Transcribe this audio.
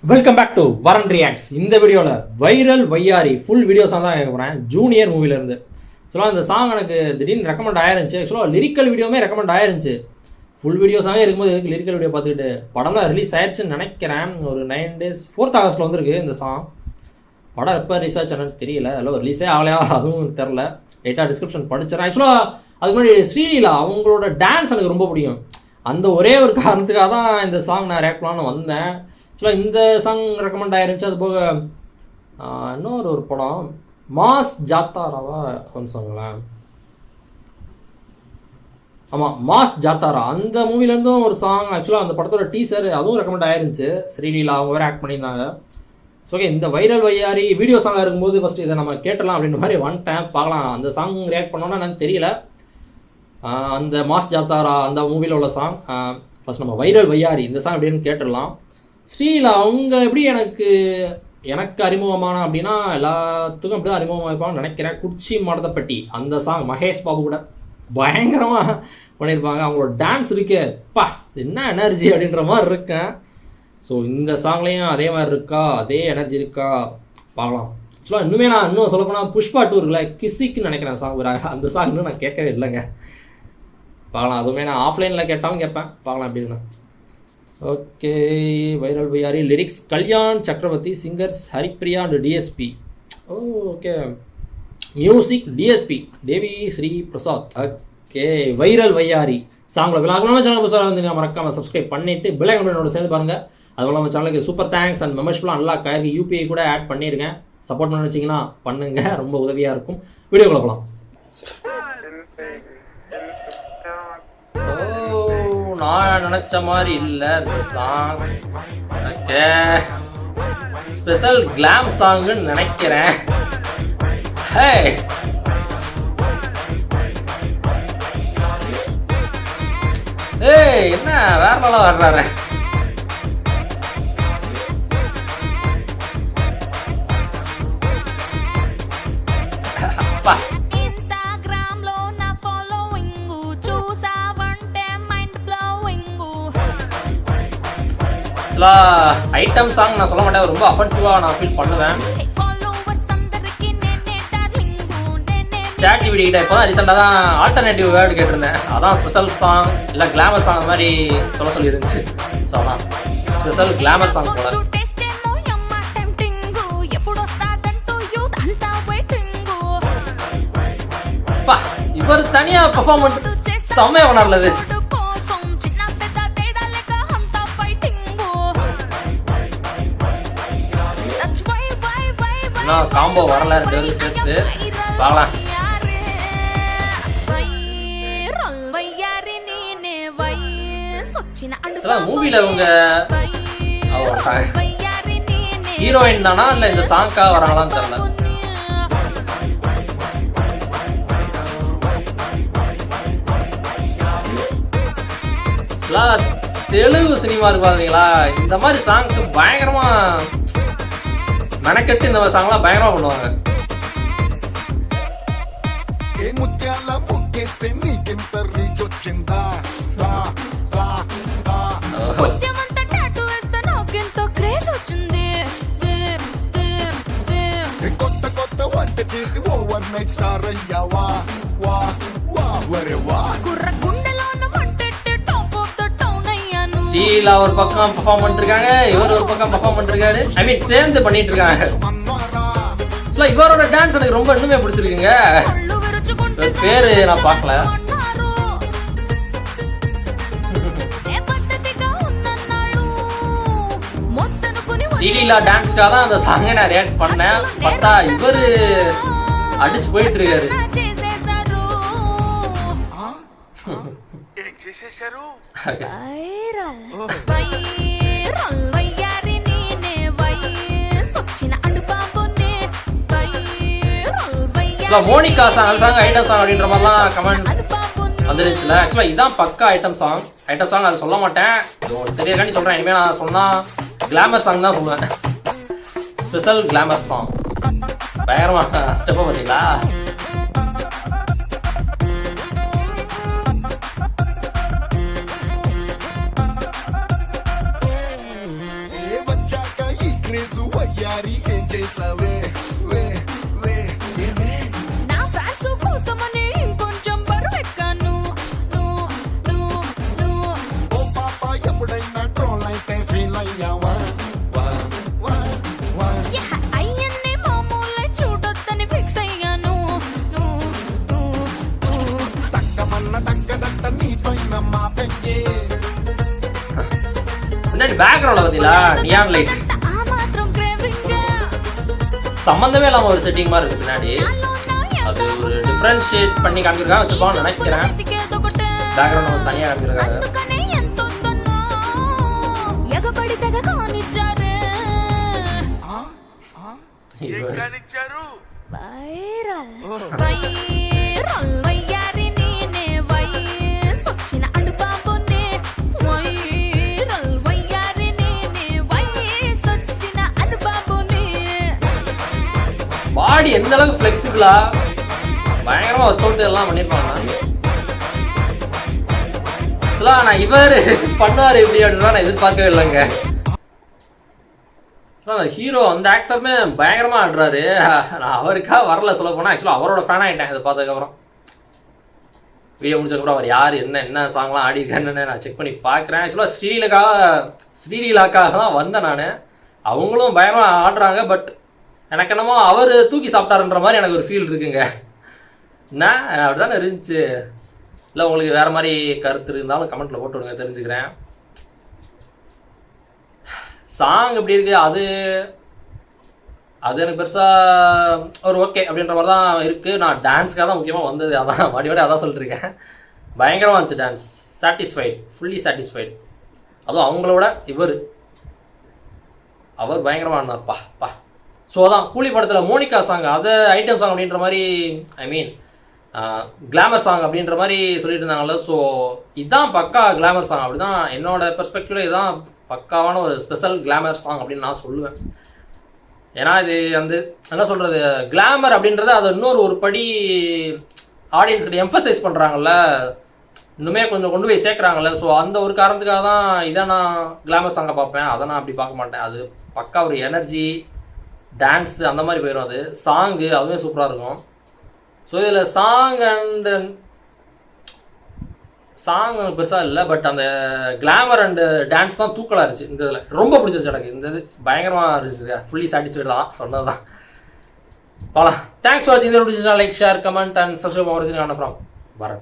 Welcome back to வரன் reacts. இந்த வீடியோவில் வைரல் வையாரி ஃபுல் வீடியோஸாக தான் கேட்க போகிறேன். ஜூனியர் மூவிலேருந்து ஆக்சுவலாக இந்த சாங் எனக்கு திடீர்னு ரெக்கமெண்ட் ஆயிருந்துச்சு. ஆக்சுவலாக லிரிக்கல் வீடியோமே ரெக்கமெண்ட் ஆயிருந்துச்சு. ஃபுல் வீடியோஸாகவே இருக்கும்போது எதுக்கு லிரிக்கல் வீடியோ பார்த்துக்கிட்டு படம்லாம் ரிலீஸ் ஆயிடுச்சுன்னு நினைக்கிறேன். ஒரு 9 days 4th August வந்திருக்கு இந்த சாங். படம் எப்போ ரிலீஸ் ஆச்சுன்னு தெரியல. அதில் ரிலீஸே ஆகலையா அதுவும் தெரில. லைட்டாக டிஸ்கிரிப்ஷன் படிச்சிடறேன். ஆக்சுவலாக அதுக்கு முன்னாடி ஸ்ரீலீலா அவங்களோட டான்ஸ் எனக்கு ரொம்ப பிடிக்கும். அந்த ஒரே ஒரு காரணத்துக்காக தான் இந்த சாங் நான் ரேக் பண்ணலான்னு வந்தேன். ஆக்சுவலாக இந்த சாங் ரெக்கமெண்ட் ஆயிருந்துச்சு. அது போக இன்னொரு படம் மாஸ் ஜாத்தாராவா ஒன்று சொல்லுங்களேன். ஆமாம், மாஸ் ஜாத்தாரா அந்த மூவிலேருந்தும் ஒரு சாங். ஆக்சுவலாக அந்த படத்தோட டீசர் அதுவும் ரெக்கமெண்ட் ஆயிருந்துச்சு. ஸ்ரீலீலா அவங்க வேறு ஆக்ட் பண்ணியிருந்தாங்க. ஸோ ஓகே, இந்த வைரல் வையாரி வீடியோ சாங்காக இருக்கும்போது ஃபஸ்ட்டு இதை நம்ம கேட்டலாம் அப்படின்ற மாதிரி வந்துட்டேன். பார்க்கலாம் அந்த சாங் ரியாக்ட் பண்ணோன்னா எனக்கு தெரியல. அந்த மாஸ் ஜாத்தாரா அந்த மூவியில் உள்ள சாங் ஃபஸ்ட் நம்ம வைரல் வையாரி இந்த சாங் எப்படின்னு கேட்டுடலாம். ஸ்ரீலீலா அவங்க எப்படி எனக்கு அறிமுகமான அப்படின்னா எல்லாத்துக்கும் அப்படி தான் அறிமுகம் வைப்பாங்கன்னு நினைக்கிறேன். குச்சி மடதப்பட்டி அந்த சாங் மகேஷ் பாபு கூட பயங்கரமாக பண்ணியிருப்பாங்க. அவங்களோட டான்ஸ் இருக்கே பா என்ன எனர்ஜி அப்படின்ற மாதிரி இருக்கேன். ஸோ இந்த சாங்லேயும் அதே மாதிரி இருக்கா, அதே எனர்ஜி இருக்கா பார்க்கலாம். ஆக்சுவலாக இன்னும் சொல்லப்போனால் புஷ்பா 2 இருக்குல்ல, கிசிக்குன்னு நினைக்கிறேன் சாங். அந்த சாங் இன்னும் நான் கேட்கவே இல்லைங்க. பார்க்கலாம். அதுவுமே நான் ஆஃப்லைனில் கேட்டாலும் கேட்பேன். பார்க்கலாம் எப்படின்னு. Okay, viral Vayyari lyrics Kalyan Chakravarthi, singers Haripriya and DSP. Okay, music DSP Devi Sri Prasad. Okay, viral Vayyari சாங்கில் நம்ம சேனல் புதுசாக வந்து மறக்காமல் சப்ஸ்கிரைப் பண்ணிவிட்டு பெல் ஐக்கனோட சேர்ந்து பாருங்கள். அதுவும் நம்ம சேனலுக்கு சூப்பர் தேங்க்ஸ் அண்ட் மெம்பர்ஷிப்லாம் நல்லா காய்க்கு யூபிஐ கூட ஆட் பண்ணியிருக்கேன். சப்போர்ட் பண்ண வச்சிங்கன்னா பண்ணுங்கள், ரொம்ப உதவியாக இருக்கும். வீடியோ போகலாம். நான் நினச்ச மாதிரி இல்லை இந்த சாங். ஓகே, ஸ்பெஷல் கிளாம் சாங்னு நினைக்கிறேன். ஏய் என்ன வேற நல்லா வர்றாரு. அப்பா ஐட்டம் சாங் நான் சொல்ல மாட்டேன், ரொம்ப அஃபென்சிவாக நான் ஃபீல் பண்ணுவேன். சாட் ஜிபிடி கிட்ட இப்போ தான் ரீசெண்டாக தான் ஆல்டர்னேட்டிவ் வேர்டு கேட்டிருந்தேன். அதான் ஸ்பெஷல் சாங் இல்லை கிளாமர் சாங் மாதிரி சொல்ல இருந்துச்சு. ஸோ அதான் ஸ்பெஷல் கிளாமர் சாங் போல. இவர் தனியாக பெர்ஃபார்மன்ஸ் செம்மையாக கொண்டாடுறது. காம்போ வரல, 2 பேரும் சேர்த்து பார்க்கலாம். மூவில அவங்க ஹீரோயின் தானா இல்ல இந்த சாங்காக வராங்களான்னு தெரியல. தெலுங்கு சினிமா இருக்கு பாத்தீங்களா, இந்த மாதிரி சாங்க்கு பயங்கரமா மெனக்கெட்டு இந்த மாதிரி சாங்லாம் பயங்கரமா பண்ணுவாங்க. ஸ்ரீலா ஒரு பக்கம் பெர்ஃபார்ம் பண்ணிருக்காங்க, இவர் ஒரு பக்கம் பெர்ஃபார்ம் பண்ணிருக்காரு. ஐ மீன் சேர்ந்து பண்ணிட்டு இருக்காங்க. இவரோட டான்ஸ் எனக்கு ரொம்ப இன்னுமே பிடிச்சிருக்குங்க. பேரு நான் பார்க்கல. ஸ்ரீலீலா டான்ஸ்க்காக தான் அந்த சாங்கை நான் ரியாக்ட் பண்ணேன். பார்த்தா இவரு அடிச்சு போயிட்டு இருக்காரு. மோனிகா சாங் அந்த சாங் ஐட்டம் சாங் அப்படின்ற மாதிரிலாம் கமெண்ட்ஸ் வந்துருச்சுல. ஆக்சுவலாக இதுதான் பக்கா ஐட்டம் சாங். அது சொல்ல மாட்டேன், தெரியக்காண்டி சொல்கிறேன். இனிமேல் நான் சொன்னால் கிளாமர் சாங் தான் சொல்லுவேன். ஸ்பெஷல் கிளாமர் சாங் பயங்கரமாக ஸ்டெப்பை பார்த்தீங்களா. క్రేజు వయ్యారి ఏం చేసావే వే వే ఏమే నా ఫ్యాన్స్ కోసమని ఇంకొంచెం బరువెక్కాను ఓ పాప ఎప్పుడైనా ట్రోల్ అయితే ఫీల్ అయ్యావా వా వా వా అయ్యన్నే మామూలే చూడొద్దని ఫిక్స్ అయ్యాను తక్కమన్న తక్కదట్ట నీ పైన మా పెంగే முன்னாடி பேக்ரவுண்ட்ல பாத்தீங்களா நியான் லைட் ఆ మాత్రం క్రేవింగ్ சம்பந்தமே இல்லாம ஒரு செட்டிங் மாதிரி இருக்கு பின்னாடி. அது ஒரு டிஃபரன்ஷியேட் பண்ணி காமிச்சிருக்காங்க வச்சுப்பான்னு நினைக்கிறேன். பேக்ரவுண்ட் தனியா காமிச்சிருக்காங்க. అందుకనే ఎంతొద్దన్నా ఎగబడి తెగ కానిచ్చారే వైరల్ వయ్యారి నేనే వయసొచ్చిన అడుబాబునే వైరల్ వయ్యారి నేనే వయసొచ్చిన అడుబాబునే பாடி எந்த அளவுக்கு ஃபிளெக்சிபிளா பயங்கரமா ஒர்க் அவுட் எல்லாம் பண்ணிருப்பாங்க. நான் இவர் பண்ணுவார் எப்படி அப்படின்னா நான் எதிர்பார்க்கவே இல்லைங்க. ஹீரோ அந்த ஆக்டருமே பயங்கரமா ஆடுறாரு. நான் அவருக்காக வரல சொல்ல போனா ஆக்சுவலாக அவரோட ஃபேன் ஆகிட்டேன் இதை பார்த்ததுக்கப்புறம். வீடியோ முடிச்சதுக்கப்புறம் அவர் யார் என்ன சாங்லாம் ஆடி இருக்காருன்னு நான் செக் பண்ணி பார்க்குறேன். ஆக்சுவலாக ஸ்ரீலீலாக்காக தான் வந்தேன் நான். அவங்களும் பயங்கரமாக ஆடுறாங்க. பட் எனக்கு என்னமோ அவர் தூக்கி சாப்பிட்டாருன்ற மாதிரி எனக்கு ஒரு ஃபீல் இருக்குங்க. என்ன அப்படி தானே இருந்துச்சு. இல்லை உங்களுக்கு வேறு மாதிரி கருத்து இருந்தாலும் கமெண்ட்டில் போட்டு விடுங்க, தெரிஞ்சுக்கிறேன். சாங் எப்படி இருக்குது அது எனக்கு பெருசாக ஒரு ஓகே அப்படின்ற மாதிரி தான் இருக்குது. நான் டான்ஸுக்காக தான் முக்கியமாக வந்தது. அதான் மறுபடியும் அதான் சொல்லிட்டுருக்கேன். பயங்கரமாக இருந்துச்சு டான்ஸ். Satisfied, fully satisfied. அதுவும் அவங்களோட அவர் பயங்கரமாக இருந்தார்ப்பா. ஸோ அதான் கூலி படத்தில் மோனிகா சாங் அதை ஐட்டம் சாங் அப்படின்ற மாதிரி ஐ மீன் கிளாமர் சாங் அப்படின்ற மாதிரி சொல்லிட்டு இருந்தாங்கல்ல. ஸோ இதுதான் பக்கா கிளாமர் சாங். அப்படி தான் என்னோட பெர்ஸ்பெக்டிவில் இதுதான் பக்காவான ஒரு ஸ்பெஷல் கிளாமர் சாங் அப்படின்னு நான் சொல்லுவேன். ஏன்னா இது வந்து என்ன சொல்கிறது, கிளாமர் அப்படின்றத அதை இன்னொரு படி ஆடியன்ஸ்கிட்ட எம்ஃபசைஸ் பண்ணுறாங்கல்ல, இன்னுமே கொஞ்சம் கொண்டு போய் சேர்க்குறாங்கல்ல. ஸோ அந்த ஒரு காரணத்துக்காக தான் இதை நான் கிளாமர் சாங்கை பார்ப்பேன். அதை நான் அப்படி பார்க்க மாட்டேன். அது பக்கா ஒரு எனர்ஜி டான்ஸு அந்த மாதிரி போயிடும். அது சாங்கு அதுவே சூப்பராக இருக்கும். ஸோ இதில் சாங் பெருசாக இல்லை. பட் அந்த கிளாமர் அண்டு டான்ஸ் தான் தூக்கலாக இருந்துச்சு. இந்த இதில் ரொம்ப பிடிச்சிருச்சு எனக்கு. இந்த இது பயங்கரமாக இருந்துச்சு. ஃபுல்லி சாட்டிஸ்ஃபைடு தான் சொன்னது தான். பார்க்கலாம். தேங்க்ஸ் ஃபார் வாட்சிங். இந்த பிடிச்சிருந்தா like, share, comment and subscribe. From வரேன்.